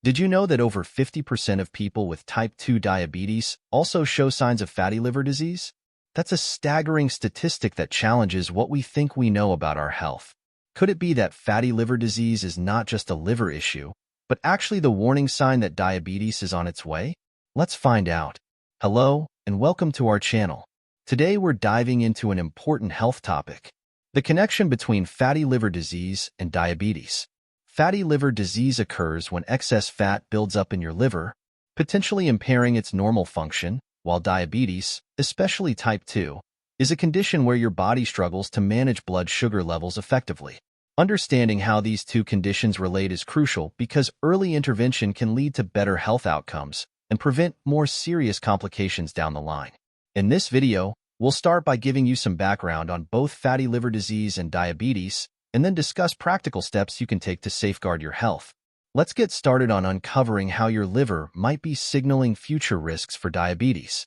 Did you know that over 50% of people with type 2 diabetes also show signs of fatty liver disease? That's a staggering statistic that challenges what we think we know about our health. Could it be that fatty liver disease is not just a liver issue, but actually the warning sign that diabetes is on its way? Let's find out. Hello, and welcome to our channel. Today we're diving into an important health topic: the connection between fatty liver disease and diabetes. Fatty liver disease occurs when excess fat builds up in your liver, potentially impairing its normal function, while diabetes, especially type 2, is a condition where your body struggles to manage blood sugar levels effectively. Understanding how these two conditions relate is crucial because early intervention can lead to better health outcomes and prevent more serious complications down the line. In this video, we'll start by giving you some background on both fatty liver disease and diabetes, and then discuss practical steps you can take to safeguard your health. Let's get started on uncovering how your liver might be signaling future risks for diabetes.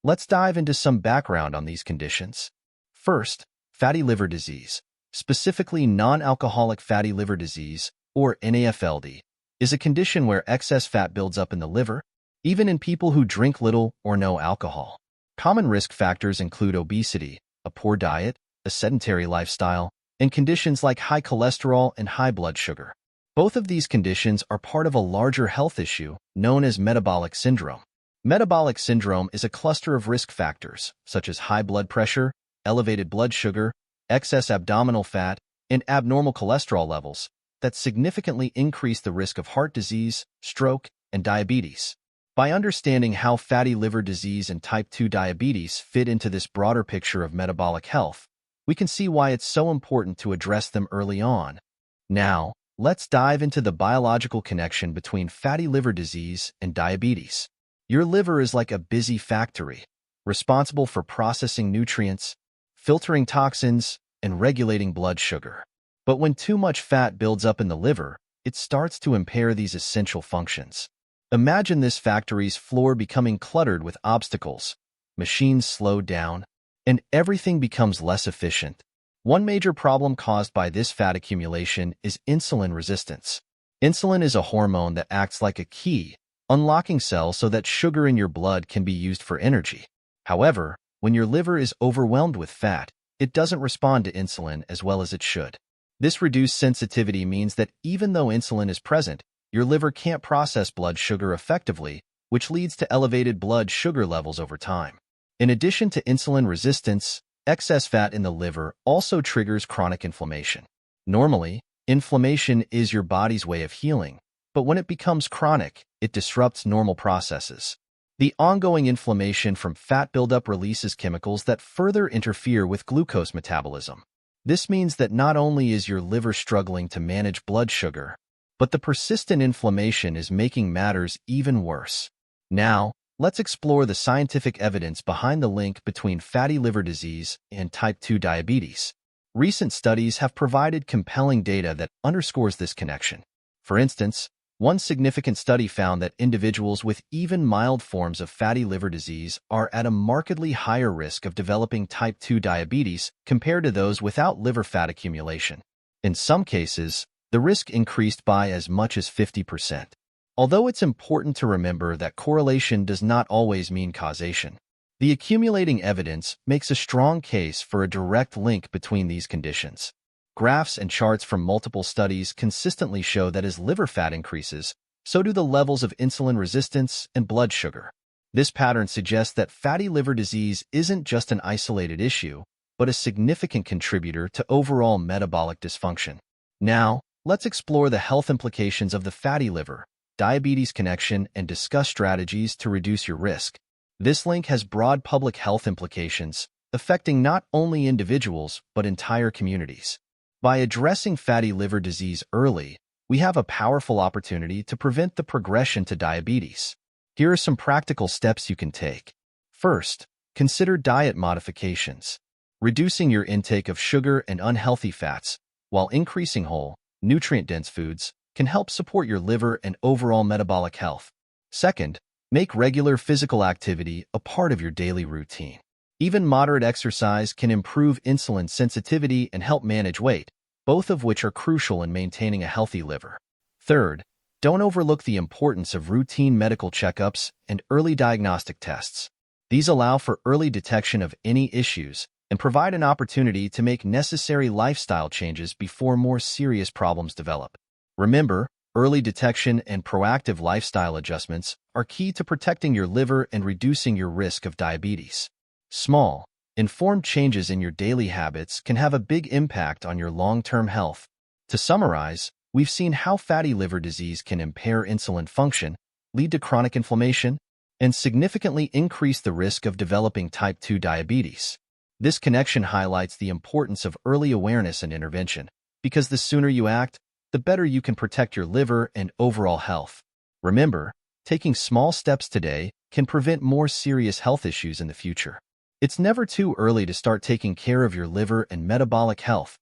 Let's dive into some background on these conditions. First, fatty liver disease, specifically non-alcoholic fatty liver disease, or NAFLD, is a condition where excess fat builds up in the liver, even in people who drink little or no alcohol. Common risk factors include obesity, a poor diet, a sedentary lifestyle, and conditions like high cholesterol and high blood sugar. Both of these conditions are part of a larger health issue known as metabolic syndrome. Metabolic syndrome is a cluster of risk factors, such as high blood pressure, elevated blood sugar, excess abdominal fat, and abnormal cholesterol levels, that significantly increase the risk of heart disease, stroke, and diabetes. By understanding how fatty liver disease and type 2 diabetes fit into this broader picture of metabolic health, we can see why it's so important to address them early on. Now, let's dive into the biological connection between fatty liver disease and diabetes. Your liver is like a busy factory, responsible for processing nutrients, filtering toxins, and regulating blood sugar. But when too much fat builds up in the liver, it starts to impair these essential functions. Imagine this factory's floor becoming cluttered with obstacles, machines slow down, and everything becomes less efficient. One major problem caused by this fat accumulation is insulin resistance. Insulin is a hormone that acts like a key, unlocking cells so that sugar in your blood can be used for energy. However, when your liver is overwhelmed with fat, it doesn't respond to insulin as well as it should. This reduced sensitivity means that even though insulin is present, your liver can't process blood sugar effectively, which leads to elevated blood sugar levels over time. In addition to insulin resistance, excess fat in the liver also triggers chronic inflammation. Normally, inflammation is your body's way of healing, but when it becomes chronic, it disrupts normal processes. The ongoing inflammation from fat buildup releases chemicals that further interfere with glucose metabolism. This means that not only is your liver struggling to manage blood sugar, but the persistent inflammation is making matters even worse. Now, let's explore the scientific evidence behind the link between fatty liver disease and type 2 diabetes. Recent studies have provided compelling data that underscores this connection. For instance, one significant study found that individuals with even mild forms of fatty liver disease are at a markedly higher risk of developing type 2 diabetes compared to those without liver fat accumulation. In some cases, the risk increased by as much as 50%. Although it's important to remember that correlation does not always mean causation, the accumulating evidence makes a strong case for a direct link between these conditions. Graphs and charts from multiple studies consistently show that as liver fat increases, so do the levels of insulin resistance and blood sugar. This pattern suggests that fatty liver disease isn't just an isolated issue, but a significant contributor to overall metabolic dysfunction. Now, let's explore the health implications of the fatty liver diabetes connection and discuss strategies to reduce your risk. This link has broad public health implications, affecting not only individuals but entire communities. By addressing fatty liver disease early, we have a powerful opportunity to prevent the progression to diabetes. Here are some practical steps you can take. First, consider diet modifications. Reducing your intake of sugar and unhealthy fats, while increasing whole, nutrient-dense foods, can help support your liver and overall metabolic health. Second, make regular physical activity a part of your daily routine. Even moderate exercise can improve insulin sensitivity and help manage weight, both of which are crucial in maintaining a healthy liver. Third, Don't overlook the importance of routine medical checkups and early diagnostic tests. These allow for early detection of any issues and provide an opportunity to make necessary lifestyle changes before more serious problems develop. Remember, early detection and proactive lifestyle adjustments are key to protecting your liver and reducing your risk of diabetes. Small, informed changes in your daily habits can have a big impact on your long-term health. To summarize, we've seen how fatty liver disease can impair insulin function, lead to chronic inflammation, and significantly increase the risk of developing type 2 diabetes. This connection highlights the importance of early awareness and intervention, because the sooner you act, the better you can protect your liver and overall health. Remember, taking small steps today can prevent more serious health issues in the future. It's never too early to start taking care of your liver and metabolic health.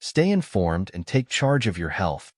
Stay informed and take charge of your health.